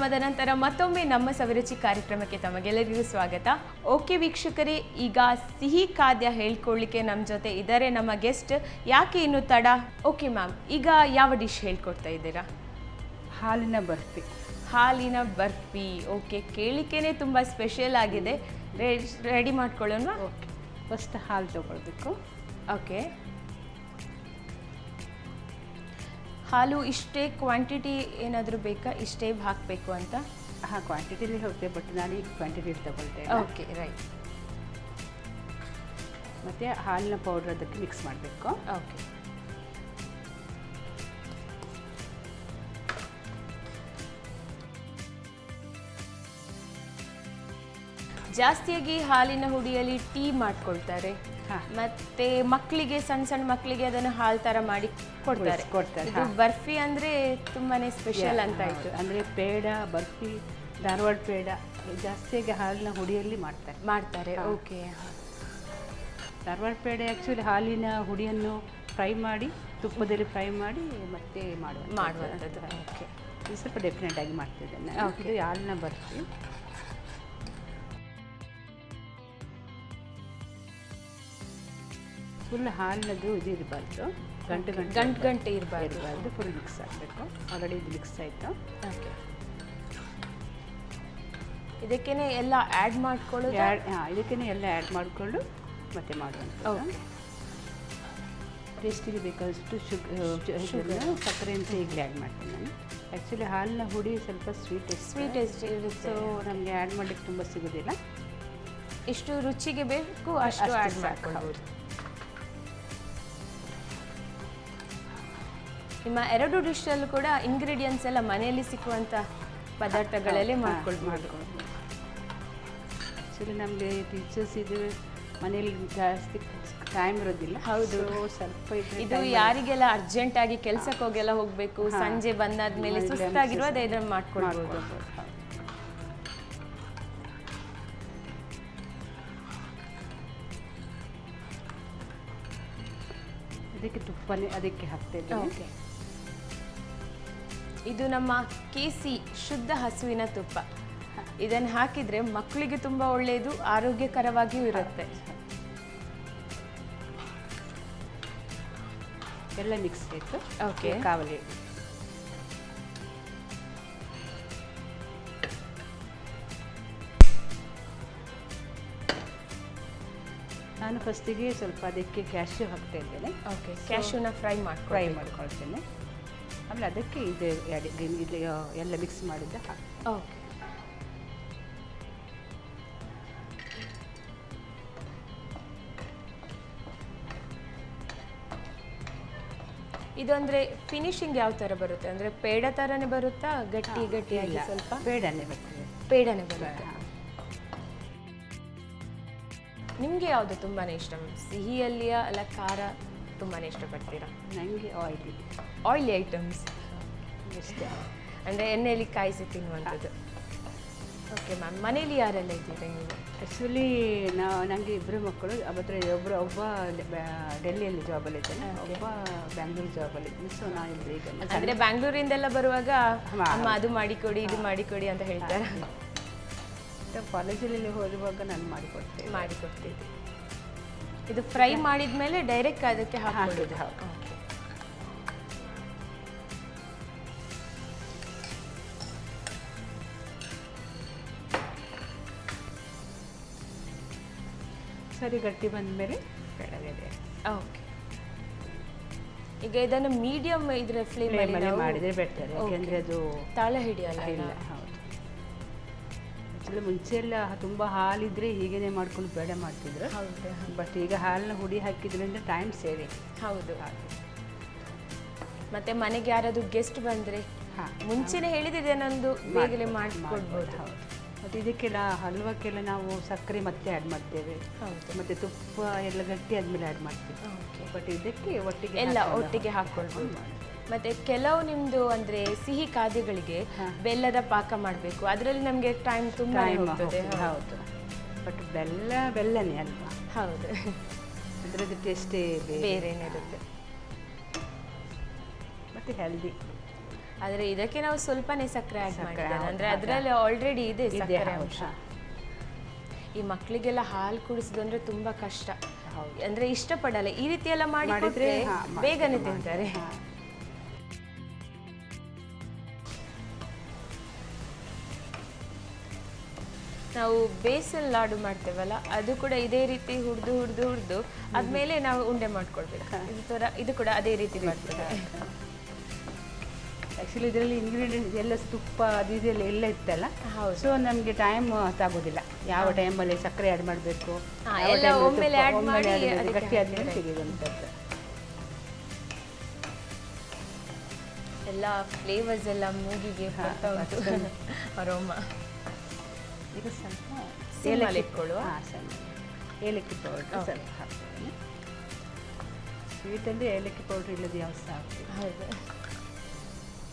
ವಿರಾಮದ ನಂತರ ಮತ್ತೊಮ್ಮೆ ನಮ್ಮ ಸವಿರುಚಿ ಕಾರ್ಯಕ್ರಮಕ್ಕೆ ತಮಗೆಲ್ಲರಿಗೂ ಸ್ವಾಗತ. ಓಕೆ ವೀಕ್ಷಕರೇ, ಈಗ ಸಿಹಿ ಖಾದ್ಯ ಹೇಳ್ಕೊಳ್ಳಿಕ್ಕೆ ನಮ್ಮ ಜೊತೆ ಇದ್ದಾರೆ ನಮ್ಮ ಗೆಸ್ಟ್. ಯಾಕೆ ಇನ್ನು ತಡ? ಓಕೆ ಮ್ಯಾಮ್, ಈಗ ಯಾವ ಡಿಶ್ ಹೇಳ್ಕೊಡ್ತಾ ಇದ್ದೀರಾ? ಹಾಲಿನ ಬರ್ಫಿ. ಹಾಲಿನ ಬರ್ಫಿ. ಓಕೆ, ಕೇಳಿಕೆನೇ ತುಂಬ ಸ್ಪೆಷಲ್ ಆಗಿದೆ. ರೆಡಿ ಮಾಡ್ಕೊಳ್ಳೋಣ. ಓಕೆ, ಫಸ್ಟ್ ಹಾಲು ತಗೊಳ್ಬೇಕು. ಓಕೆ, ಹಾಲು ಇಷ್ಟೇ ಕ್ವಾಂಟಿಟಿ ಏನಾದರೂ ಬೇಕಾ? ಇಷ್ಟೇ ಹಾಕಬೇಕು ಅಂತ? ಹಾಂ, ಕ್ವಾಂಟಿಟಿಲಿ ಹೋಗುತ್ತೆ, ಬಟ್ ನಾನು ಈಗ ಕ್ವಾಂಟಿಟಿ ತಗೊಳ್ತೇನೆ. Okay, right. ಮತ್ತು ಹಾಲಿನ ಪೌಡ್ರ್ ಅದಕ್ಕೆ ಮಿಕ್ಸ್ ಮಾಡಬೇಕು. ಓಕೆ, ಜಾಸ್ತಿಯಾಗಿ ಹಾಲಿನ ಹುಡಿಯಲ್ಲಿ ಟೀ ಮಾಡ್ಕೊಳ್ತಾರೆ. ಮತ್ತೆ ಮಕ್ಕಳಿಗೆ, ಸಣ್ಣ ಸಣ್ಣ ಮಕ್ಕಳಿಗೆ ಅದನ್ನು ಹಾಲು ಥರ ಮಾಡಿ ಕೊಡ್ತಾರೆ. ಇದು ಬರ್ಫಿ ಅಂದರೆ ತುಂಬಾನೇ ಸ್ಪೆಷಲ್ ಅಂತ ಆಯಿತು. ಅಂದರೆ ಪೇಡ, ಬರ್ಫಿ, ಧಾರವಾಡ ಪೇಡ ಜಾಸ್ತಿಯಾಗಿ ಹಾಲಿನ ಹುಡಿಯಲ್ಲಿ ಮಾಡ್ತಾರೆ. ಓಕೆ, ಧಾರವಾಡ ಪೇಡ ಆ್ಯಕ್ಚುಲಿ ಹಾಲಿನ ಹುಡಿಯನ್ನು ಫ್ರೈ ಮಾಡಿ, ತುಪ್ಪದಲ್ಲಿ ಫ್ರೈ ಮಾಡಿ ಮತ್ತೆ ಮಾಡುವಂಥದ್ದು. ಓಕೆ, ಇದು ಸ್ವಲ್ಪ ಡೆಫಿನೆಟ್ ಆಗಿ ಮಾಡ್ತಿದ್ದೇನೆ. ಇದು ಹಾಲಿನ ಬರ್ಫಿ. ಫುಲ್ ಹಾಲಿನದು ಇದು ಇರಬಾರ್ದು, ಗಂಟು ಇರಬಾರ್ದು. ಫುಲ್ ಮಿಕ್ಸ್ ಆಗಬೇಕು. ಆಲ್ರೆಡಿ ಇದು ಮಿಕ್ಸ್ ಆಯಿತು. ಓಕೆ, ಇದಕ್ಕೇನೆ ಎಲ್ಲ ಆ್ಯಡ್ ಮಾಡ್ಕೊಳ್ಳೋದು? ಇದಕ್ಕೇನೆ ಎಲ್ಲ ಆ್ಯಡ್ ಮಾಡಿಕೊಂಡು ಮತ್ತೆ ಮಾಡುವಂಥದ್ದು. ಟೇಸ್ಟಿಗೆ ಬೇಕಾದಷ್ಟು ಸಕ್ಕರೆ ಅಂತ ಈಗಲೇ ಆ್ಯಡ್ ಮಾಡ್ತೀನಿ ನಾನು. ಆ್ಯಕ್ಚುಲಿ ಹಾಲಿನ ಹುಡಿ ಸ್ವಲ್ಪ ಸ್ವೀಟ್ ಇರುತ್ತೆ, ಸೊ ನಮಗೆ ಆ್ಯಡ್ ಮಾಡಲಿಕ್ಕೆ ತುಂಬ ಸಿಗೋದಿಲ್ಲ. ಎಷ್ಟು ರುಚಿಗೆ ಬೇಕು ಅಷ್ಟು ಆ್ಯಡ್ ಮಾಡ್ಕೊಳ್ಬೋದು. ನಿಮ್ಮ ಎರಡು ಡಿಶಲ್ಲೂ ಕೂಡ ಇಂಗ್ರೀಡಿಯೆಂಟ್ಸ್ ಎಲ್ಲ ಮನೆಯಲ್ಲಿ ಸಿಕ್ಕುವಂಥ ಪದಾರ್ಥಗಳಲ್ಲೇ ಮಾಡ್ಕೊಳ್ಬೋದು. ಆ್ಯಕ್ಚುಲಿ ನಮಗೆ ಟೀಚರ್ಸ್ ಇದು ಮನೆಯಲ್ಲಿ ಜಾಸ್ತಿ ಟೈಮ್ ಇರೋದಿಲ್ಲ. ಹೌದು, ಸ್ವಲ್ಪ ಇದು ಯಾರಿಗೆಲ್ಲ ಅರ್ಜೆಂಟಾಗಿ ಕೆಲಸಕ್ಕೆ ಹೋಗೆಲ್ಲ ಹೋಗಬೇಕು, ಸಂಜೆ ಬಂದಾದ್ಮೇಲೆ ಸುಸ್ತಾಗಿರೋದು ಇದನ್ನು ಮಾಡ್ಕೊಳ್ಬೋದು. ಅದಕ್ಕೆ ತುಪ್ಪನೇ ಅದಕ್ಕೆ ಹಾಕ್ತೇವೆ. ಓಕೆ, ಇದು ನಮ್ಮ ಕೇಸಿ ಶುದ್ಧ ಹಸುವಿನ ತುಪ್ಪ. ಇದನ್ನು ಹಾಕಿದರೆ ಮಕ್ಕಳಿಗೆ ತುಂಬ ಒಳ್ಳೆಯದು, ಆರೋಗ್ಯಕರವಾಗಿಯೂ ಇರುತ್ತೆ. ಎಲ್ಲ ಮಿಕ್ಸ್ ಆಯಿತು. ಓಕೆ, ಕಾವಲಿ ನಾನು ಫಸ್ಟಿಗೆ ಸ್ವಲ್ಪ ಅದಕ್ಕೆ ಕ್ಯಾಶ್ಯೂ ಹಾಕ್ತಾ ಇದ್ದೇನೆ. ಓಕೆ, ಕ್ಯಾಶ್ಯೂನ ಫ್ರೈ ಮಾಡ್ಕೊಳ್ತೇನೆ. ಆಮೇಲೆ ಅದಕ್ಕೆ ಇದು ಎಲ್ಲ ಮಿಕ್ಸ್ ಮಾಡಿದ್ದೆ ಹಾಕಿ. ಓಕೆ, ಇದು ಅಂದರೆ ಫಿನಿಶಿಂಗ್ ಯಾವ ಥರ ಬರುತ್ತೆ? ಅಂದರೆ ಪೇಡ ಥರನೇ ಬರುತ್ತಾ? ಗಟ್ಟಿಯಾಗಿ ಸ್ವಲ್ಪ ಪೇಡನೇ ಬರ್ತದೆ. ಬರುತ್ತೆ. ನಿಮಗೆ ಯಾವುದು ತುಂಬಾ ಇಷ್ಟ? ಸಿಹಿಯಲ್ಲಿಯ ಅಲ್ಲ ಖಾರ ತುಂಬಾ ಇಷ್ಟಪಡ್ತೀರಾ? ನನಗೆ ಆಯಿಲಿ ಐಟಮ್ಸ್ ಇಷ್ಟ, ಅಂದರೆ ಎಣ್ಣೆಯಲ್ಲಿ ಕಾಯಿಸಿ ತಿನ್ನುವಂಥದ್ದು. ಓಕೆ ಮ್ಯಾಮ್, ಮನೇಲಿ ಯಾರೆಲ್ಲ ಇದ್ದೀರಾ ನೀವು? ಆ್ಯಕ್ಚುಲಿ ನನಗೆ ಇಬ್ಬರು ಮಕ್ಕಳು. ಒಬ್ಬ ಡೆಲ್ಲಿಯಲ್ಲಿ ಜಾಬಲ್ಲಿದ್ದೇನೆ, ಒಬ್ಬ ಬ್ಯಾಂಗ್ಳೂರು ಜಾಬಲ್ಲಿದ್ದೀನಿ. ಸೊ ನಾವಿಬ್ಬರು ಈಗ ಅಂದರೆ ಬ್ಯಾಂಗ್ಳೂರಿಂದೆಲ್ಲ ಬರುವಾಗ ಅಮ್ಮ ಅದು ಮಾಡಿಕೊಡಿ, ಇದು ಮಾಡಿಕೊಡಿ ಅಂತ ಹೇಳ್ತಾರೆ. ಕಾಲೇಜಲ್ಲಿ ಹೋಗುವಾಗ ನಾನು ಮಾಡಿಕೊಡ್ತಿದ್ದೆ. ಇದು ಫ್ರೈ ಮಾಡಿದ ಮೇಲೆ ಡೈರೆಕ್ಟ್ ಅದಕ್ಕೆ ಹಾಕೋದು. ಸರಿ ಗಟ್ಟಿ ಬಂದ ಮೇಲೆ ಬೆಳಗ್ಗೆ. ಓಕೆ, ಈಗ ಇದನ್ನು ಮೀಡಿಯಂ ಇದರ ಫ್ಲೇಮಲ್ಲಿ ಮಾಡಿದರೆ ಬೆಟರ್, ಯಾಕೆಂದರೆ ಅದು ತಾಳ ಹಿಡಿಯಲ್ಲ. ಹೌದು, ಆ್ಯಕ್ಚುಲಿ ಮುಂಚೆ ಎಲ್ಲ ತುಂಬ ಹಾಲಿದ್ರೆ ಹೀಗೇ ಮಾಡ್ಕೊಂಡು ಬೇಡ ಮಾಡ್ತಿದ್ರು. ಹೌದು, ಬಟ್ ಈಗ ಹಾಲಿನ ಹುಡಿ ಹಾಕಿದ್ರಿಂದ ಟೈಮ್ ಸೇವಿಂಗ್. ಹೌದು, ಮತ್ತೆ ಮನೆಗೆ ಯಾರಾದರೂ ಗೆಸ್ಟ್ ಬಂದರೆ ಮುಂಚೆನೇ ಹೇಳಿದ್ರೆ ನಂದು ಬೇಗನೆ ಮಾಡಿಕೊಡ್ಬೋದು. ಹೌದು, ಮತ್ತು ಇದಕ್ಕೆಲ್ಲ ಹಲ್ವಕ್ಕೆಲ್ಲ ನಾವು ಸಕ್ಕರೆ ಮತ್ತೆ ಆ್ಯಡ್ ಮಾಡ್ತೇವೆ. ಹೌದು, ಮತ್ತು ತುಪ್ಪ ಎಲ್ಲ ಗಟ್ಟಿ ಆದಮೇಲೆ ಆ್ಯಡ್ ಮಾಡ್ತೇವೆ. ಬಟ್ ಇದಕ್ಕೆ ಒಟ್ಟಿಗೆ ಹಾಕ್ಕೊಳ್ಬೋದು. ಮತ್ತೆ ಕೆಲವು ನಿಮ್ಮದು ಅಂದರೆ ಸಿಹಿ ಖಾದ್ಯಗಳಿಗೆ ಬೆಲ್ಲದ ಪಾಕ ಮಾಡಬೇಕು, ಅದರಲ್ಲಿ ನಮಗೆ ಟೈಮ್ ತುಂಬ ಹೋಗ್ತದೆ. ಹೌದು, ಬಟ್ ಬೆಲ್ಲನೇ ಅಲ್ವಾ? ಹೌದು, ಅದರದ್ದು ಟೇಸ್ಟೇ ಬೇರೆನೇ ಇರುತ್ತೆ. ಮತ್ತು ಹೆಲ್ದಿ. ಆದರೆ ಇದಕ್ಕೆ ನಾವು ಸ್ವಲ್ಪನೇ ಸಕ್ಕರೆ ಆ್ಯಡ್ ಮಾಡಿದ್ದೇವೆ, ಅಂದರೆ ಅದರಲ್ಲಿ ಆಲ್ರೆಡಿ ಇದೆ ಸಕ್ಕರೆ ಅಂಶ. ಈ ಮಕ್ಕಳಿಗೆಲ್ಲ ಹಾಲು ಕುಡಿಸೋದು ಅಂದರೆ ತುಂಬ ಕಷ್ಟ, ಅಂದರೆ ಇಷ್ಟಪಡಲ್ಲ. ಈ ರೀತಿ ಎಲ್ಲ ಮಾಡಿದ್ರೆ ಬೇಗನೆ ತಿಂತಾರೆ. ನಾವು ಬೇಸನ್ ಲಾಡು ಮಾಡ್ತೇವಲ್ಲ, ಅದು ಕೂಡ ಇದೇ ರೀತಿ ಹುರಿದು ಆದ್ಮೇಲೆ ನಾವು ಉಂಡೆ ಮಾಡ್ಕೊಳ್ಬೇಕು. ಇದು ಕೂಡ ಅದೇ ರೀತಿ ಮಾಡ್ತೇವೆ. ಆ್ಯಕ್ಚುಲಿ ಇದರಲ್ಲಿ ಇಂಗ್ರೀಡಿಯೆಂಟ್ಸ್ ಎಲ್ಲ ತುಪ್ಪ ಅದು ಇದೆಲ್ಲ ಎಲ್ಲ ಇತ್ತಲ್ಲ, ಸೊ ನಮಗೆ ಟೈಮ್ ತಾಗೋದಿಲ್ಲ ಯಾವ ಟೈಮಲ್ಲಿ ಸಕ್ಕರೆ ಆ್ಯಡ್ ಮಾಡಬೇಕು, ಗಟ್ಟಿ ಆದ್ಮೇಲೆ ತೆಗೆಯುವಂಥದ್ದು. ಎಲ್ಲ ಫ್ಲೇವರ್ಸ್ ಎಲ್ಲ ಮೂಗಿಗೆ ಬರ್ತಾ ಉಂಟು ಅರೋಮ. ಈಗ ಸ್ವಲ್ಪ ಇಟ್ಕೊಳ್ಳುವ ಏಲಕ್ಕಿ ಪೌಡರ್ ಸ್ವಲ್ಪ ಹಾಕ್ತೀನಿ. ಸ್ವೀಟಲ್ಲಿ ಏಲಕ್ಕಿ ಪೌಡ್ರ್ ಇಲ್ಲದೆ ಯಾವ ಸಹ ಆಗ್ತದೆ. ಹೌದು,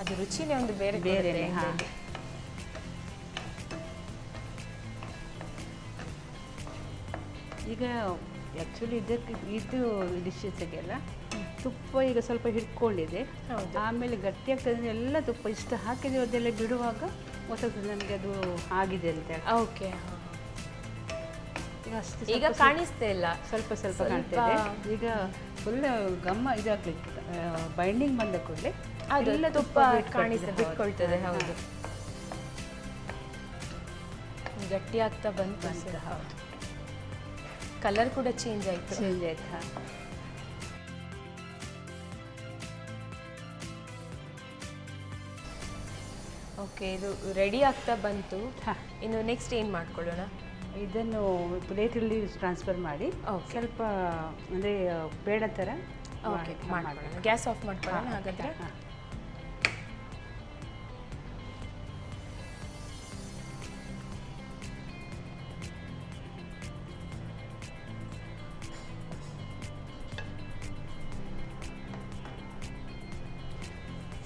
ಅದು ರುಚಿನೇ ಒಂದು ಬೇರೆ. ಈಗ ಆ್ಯಕ್ಚುಲಿ ಇದು ಡಿಶಸ್ಗೆಲ್ಲ ತುಪ್ಪ ಈಗ ಸ್ವಲ್ಪ ಹಿಡ್ಕೊಂಡಿದೆ, ಆಮೇಲೆ ಗಟ್ಟಿ ಆಗ್ತದೆ. ಎಲ್ಲ ತುಪ್ಪ ಇಷ್ಟು ಹಾಕಿದ್ರೆ ಅದೆಲ್ಲ ಬಿಡುವಾಗ ಗೊತ್ತಾಗ್ತದೆ ನಮಗೆ ಅದು ಆಗಿದೆ ಅಂತ. ಓಕೆ, ಈಗ ಕಾಣಿಸ್ತಾ ಇಲ್ಲ, ಸ್ವಲ್ಪ ಕಾಣ್ತದೆ. ಈಗ ಫುಲ್ ಗಮ್ಮ ಇದಾಗ್ಲಿಕ್ಕೆ ಬೈಂಡಿಂಗ್ ಬಂದ ಕೂಡಲೇ ಅದೆಲ್ಲ ತುಪ್ಪ ಬಿಟ್ಕೊಳ್ತದೆ. ಹೌದು, ಗಟ್ಟಿ ಆಗ್ತಾ ಬಂತು. ಹೌದು, ಕಲರ್ ಕೂಡ ಚೇಂಜ್ ಆಯ್ತು. ಓಕೆ, ಇದು ರೆಡಿ ಆಗ್ತಾ ಬಂತು. ಇನ್ನು ನೆಕ್ಸ್ಟ್ ಏನು ಮಾಡ್ಕೊಳ್ಳೋಣ? ಇದನ್ನು ಪ್ಲೇಟಲ್ಲಿ ಟ್ರಾನ್ಸ್ಫರ್ ಮಾಡಿ ಸ್ವಲ್ಪ ಅಂದರೆ ಬೇಡ ಥರ ಮಾಡ್ಕೊಳ್ಳೋಣ. ಗ್ಯಾಸ್ ಆಫ್ ಮಾಡ್ಕೊಳ್ಳೋಣ ಹಾಗಾದರೆ.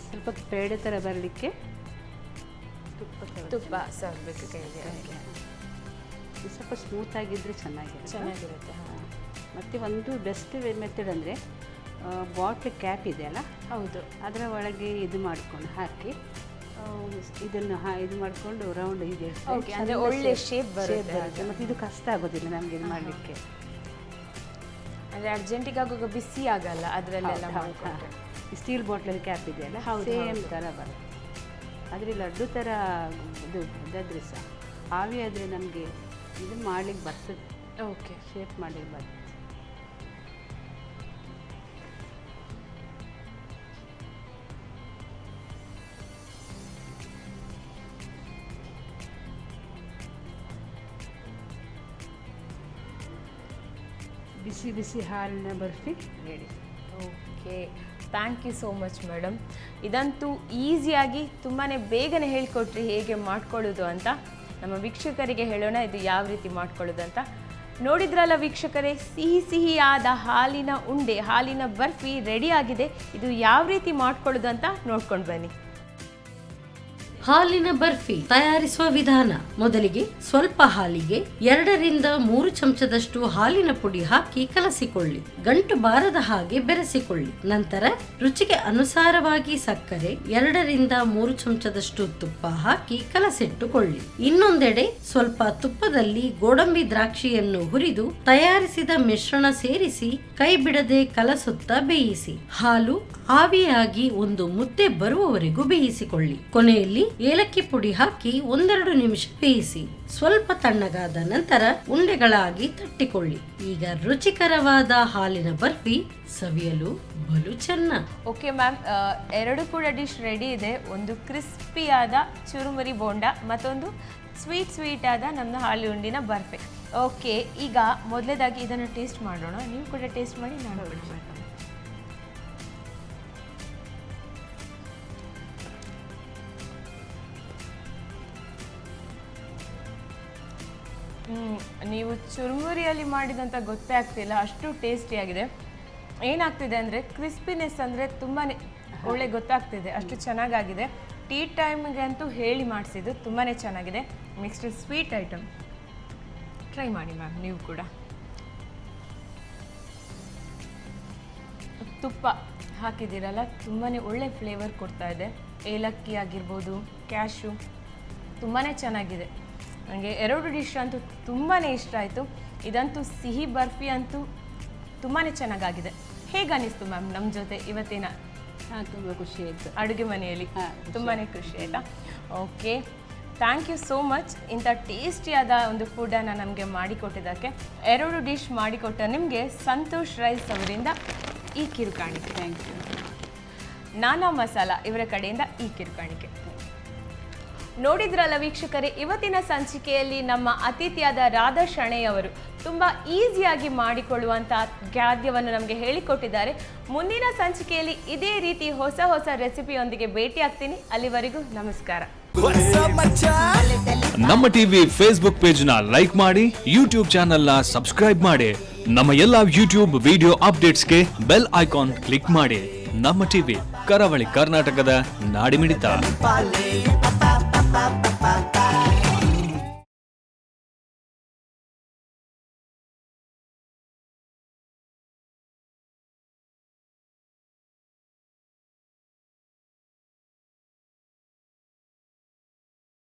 ಸ್ವಲ್ಪ ಪೇಡ ಥರ ಬರಲಿಕ್ಕೆ ತುಪ್ಪ ಸವರಬೇಕು ಕೈಗೆ. ಸ್ವಲ್ಪ ಸ್ಮೂತ್ ಆಗಿದ್ದರೆ ಚೆನ್ನಾಗಿರುತ್ತೆ. ಮತ್ತು ಒಂದು ಬೆಸ್ಟ್ ಮೆಥಡ್ ಅಂದರೆ ಬಾಟ್ಲ್ ಕ್ಯಾಪ್ ಇದೆಯಲ್ಲ, ಹೌದು, ಅದರ ಒಳಗೆ ಇದು ಮಾಡ್ಕೊಂಡು ಹಾಕಿ ಇದನ್ನು ಇದು ಮಾಡಿಕೊಂಡು ರೌಂಡ್ ಇದೆ, ಅಂದರೆ ಒಳ್ಳೆ ಶೇಪ್ ಬರುತ್ತೆ. ಮತ್ತು ಇದು ಕಷ್ಟ ಆಗೋದಿಲ್ಲ ನಮಗೆ ಇದು ಮಾಡಲಿಕ್ಕೆ. ಅಂದರೆ ಅರ್ಜೆಂಟಿಗೆ ಆಗುವಾಗ ಬಿಸಿ ಆಗಲ್ಲ ಅದರಲ್ಲೆಲ್ಲ ಮಾಡಿಕೊಂಡ್ರೆ. ಸ್ಟೀಲ್ ಬಾಟ್ಲಲ್ಲಿ ಕ್ಯಾಪ್ ಇದೆಯಲ್ಲ, ಸೇಮ್ ಥರ ಬರುತ್ತೆ. ಆದರೆ ಲಡ್ಡು ಥರ ಇದು ಅದಾದರೆ ಸಹ ಆವಿ ಆದರೆ ನಮಗೆ ಇದು ಮಾಡ್ಲಿಕ್ಕೆ ಬರ್ತದೆ. ಓಕೆ, ಶೇಪ್ ಮಾಡ್ಲಿಕ್ಕೆ ಬರ್ತದೆ. ಬಿಸಿ ಬಿಸಿ ಹಾಲಿನ barfi ready. Okay, thank you so much madam. ಇದಂತೂ ಈಸಿಯಾಗಿ ತುಂಬಾ ಬೇಗನೆ ಹೇಳ್ಕೊಟ್ರಿ ಹೇಗೆ ಮಾಡ್ಕೊಳ್ಳೋದು ಅಂತ. ನಮ್ಮ ವೀಕ್ಷಕರಿಗೆ ಹೇಳೋಣ ಇದು ಯಾವ ರೀತಿ ಮಾಡ್ಕೊಳ್ಳೋದು ಅಂತ. ನೋಡಿದ್ರಲ್ಲ ವೀಕ್ಷಕರೇ, ಸಿಹಿಯಾದ ಹಾಲಿನ ಉಂಡೆ, ಹಾಲಿನ ಬರ್ಫಿ ರೆಡಿ ಆಗಿದೆ. ಇದು ಯಾವ ರೀತಿ ಮಾಡ್ಕೊಳ್ಳೋದು ಅಂತ ನೋಡ್ಕೊಂಡು ಬನ್ನಿ. ಹಾಲಿನ ಬರ್ಫಿ ತಯಾರಿಸುವ ವಿಧಾನ: ಮೊದಲಿಗೆ ಸ್ವಲ್ಪ ಹಾಲಿಗೆ 2 ರಿಂದ 3 ಚಮಚದಷ್ಟು ಹಾಲಿನ ಪುಡಿ ಹಾಕಿ ಕಲಸಿಕೊಳ್ಳಿ. ಗಂಟು ಬಾರದ ಹಾಗೆ ಬೆರೆಸಿಕೊಳ್ಳಿ. ನಂತರ ರುಚಿಗೆ ಅನುಸಾರವಾಗಿ ಸಕ್ಕರೆ, 2 ರಿಂದ 3 ಚಮಚದಷ್ಟು ತುಪ್ಪ ಹಾಕಿ ಕಲಸಿಟ್ಟುಕೊಳ್ಳಿ. ಇನ್ನೊಂದೆಡೆ ಸ್ವಲ್ಪ ತುಪ್ಪದಲ್ಲಿ ಗೋಡಂಬಿ ದ್ರಾಕ್ಷಿಯನ್ನು ಹುರಿದು ತಯಾರಿಸಿದ ಮಿಶ್ರಣ ಸೇರಿಸಿ ಕೈ ಬಿಡದೆ ಕಲಸುತ್ತಾ ಬೇಯಿಸಿ. ಹಾಲು ಆವಿಯಾಗಿ ಒಂದು ಮುದ್ದೆ ಬರುವವರೆಗೂ ಬೇಯಿಸಿಕೊಳ್ಳಿ. ಕೊನೆಯಲ್ಲಿ ಏಲಕ್ಕಿ ಪುಡಿ ಹಾಕಿ 1-2 ನಿಮಿಷ ಬೇಯಿಸಿ. ಸ್ವಲ್ಪ ತಣ್ಣಗಾದ ನಂತರ ಉಂಡೆಗಳಾಗಿ ತಟ್ಟಿಕೊಳ್ಳಿ. ಈಗ ರುಚಿಕರವಾದ ಹಾಲಿನ ಬರ್ಫಿ ಸವಿಯಲು ಬಲು ಚೆನ್ನ. ಓಕೆ ಮ್ಯಾಮ್, 2 ಕೂಡ ಡಿಶ್ ರೆಡಿ ಇದೆ. ಒಂದು ಕ್ರಿಸ್ಪಿಯಾದ ಚುರುಮುರಿ ಬೋಂಡ, ಮತ್ತೊಂದು ಸ್ವೀಟ್ ಆದ ನಮ್ಮ ಹಾಲು ಉಂಡಿನ ಬರ್ಫಿ. ಓಕೆ, ಈಗ ಮೊದಲೇದಾಗಿ ಇದನ್ನು ಟೇಸ್ಟ್ ಮಾಡೋಣ. ನೀವು ಕೂಡ ಟೇಸ್ಟ್ ಮಾಡಿ, ನಾನು ಕೂಡ ಮಾಡೋಣ. ನೀವು ಚುರುಮುರಿಯಲ್ಲಿ ಮಾಡಿದಂಥ ಗೊತ್ತೇ ಆಗ್ತಿಲ್ಲ, ಅಷ್ಟು ಟೇಸ್ಟಿಯಾಗಿದೆ. ಏನಾಗ್ತಿದೆ ಅಂದರೆ ಕ್ರಿಸ್ಪಿನೆಸ್ ಅಂದರೆ ತುಂಬಾ ಒಳ್ಳೆ ಗೊತ್ತಾಗ್ತಿದೆ, ಅಷ್ಟು ಚೆನ್ನಾಗಾಗಿದೆ. ಟೀ ಟೈಮ್ಗೆ ಅಂತೂ ಹೇಳಿ ಮಾಡಿಸಿದ್ದು ತುಂಬಾ ಚೆನ್ನಾಗಿದೆ. ನೆಕ್ಸ್ಟ್ ಸ್ವೀಟ್ ಐಟಮ್ ಟ್ರೈ ಮಾಡಿ ಮ್ಯಾಮ್ ನೀವು ಕೂಡ. ತುಪ್ಪ ಹಾಕಿದ್ದೀರಲ್ಲ, ತುಂಬಾ ಒಳ್ಳೆ ಫ್ಲೇವರ್ ಕೊಡ್ತಾ ಇದೆ. ಏಲಕ್ಕಿ ಆಗಿರ್ಬೋದು, ಕ್ಯಾಶು ತುಂಬಾ ಚೆನ್ನಾಗಿದೆ. ನನಗೆ 2 ಡಿಶ್ ಅಂತೂ ತುಂಬಾ ಇಷ್ಟ ಆಯಿತು. ಇದಂತೂ ಸಿಹಿ ಬರ್ಫಿ ಅಂತೂ ತುಂಬಾ ಚೆನ್ನಾಗಾಗಿದೆ. ಹೇಗೆ ಅನ್ನಿಸ್ತು ಮ್ಯಾಮ್ ನಮ್ಮ ಜೊತೆ ಇವತ್ತಿನ ತುಂಬ ಖುಷಿ ಆಯಿತು. ಅಡುಗೆ ಮನೆಯಲ್ಲಿ? ತುಂಬಾ ಖುಷಿ ಆಯಿತಾ? Okay, thank you so much ಇಂಥ ಟೇಸ್ಟಿಯಾದ ಒಂದು ಫುಡ್ಡನ್ನು ನಮಗೆ ಮಾಡಿಕೊಟ್ಟಿದ್ದಕ್ಕೆ. 2 ಡಿಶ್ ಮಾಡಿಕೊಟ್ಟ ನಿಮಗೆ ಸಂತೋಷ್ ರೈಸ್ ಅವರಿಂದ ಈ ಕಿರುಕಾಣಿಕೆ. Thank you. ನಾನಾ ಮಸಾಲ ಇವರ ಕಡೆಯಿಂದ ಈ ಕಿರುಕಾಣಿಕೆ. ನೋಡಿದ್ರಲ್ಲ ವೀಕ್ಷಕರೇ, ಇವತ್ತಿನ ಸಂಚಿಕೆಯಲ್ಲಿ ನಮ್ಮ ಅತಿಥಿಯಾದ ರಾಧಾ ಶೆಣೈಯವರು ತುಂಬ ಈಸಿಯಾಗಿ ಮಾಡಿಕೊಳ್ಳುವಂಥ ಖಾದ್ಯವನ್ನು ನಮಗೆ ಹೇಳಿಕೊಟ್ಟಿದ್ದಾರೆ. ಮುಂದಿನ ಸಂಚಿಕೆಯಲ್ಲಿ ಇದೇ ರೀತಿ ಹೊಸ ಹೊಸ ರೆಸಿಪಿಯೊಂದಿಗೆ ಭೇಟಿ ಆಗ್ತೀನಿ. ಅಲ್ಲಿವರೆಗೂ ನಮಸ್ಕಾರ. ನಮ್ಮ ಟಿವಿ ಫೇಸ್ಬುಕ್ ಪೇಜ್ ನ ಲೈಕ್ ಮಾಡಿ, ಯೂಟ್ಯೂಬ್ ಚಾನೆಲ್ ನ ಸಬ್ಸ್ಕ್ರೈಬ್ ಮಾಡಿ. ನಮ್ಮ ಎಲ್ಲಾ ಯೂಟ್ಯೂಬ್ ವಿಡಿಯೋ ಅಪ್ಡೇಟ್ಸ್ಗೆ ಬೆಲ್ ಐಕಾನ್ ಕ್ಲಿಕ್ ಮಾಡಿ. ನಮ್ಮ ಟಿವಿ, ಕರಾವಳಿ ಕರ್ನಾಟಕದ ನಾಡಿಮಿಡಿತ.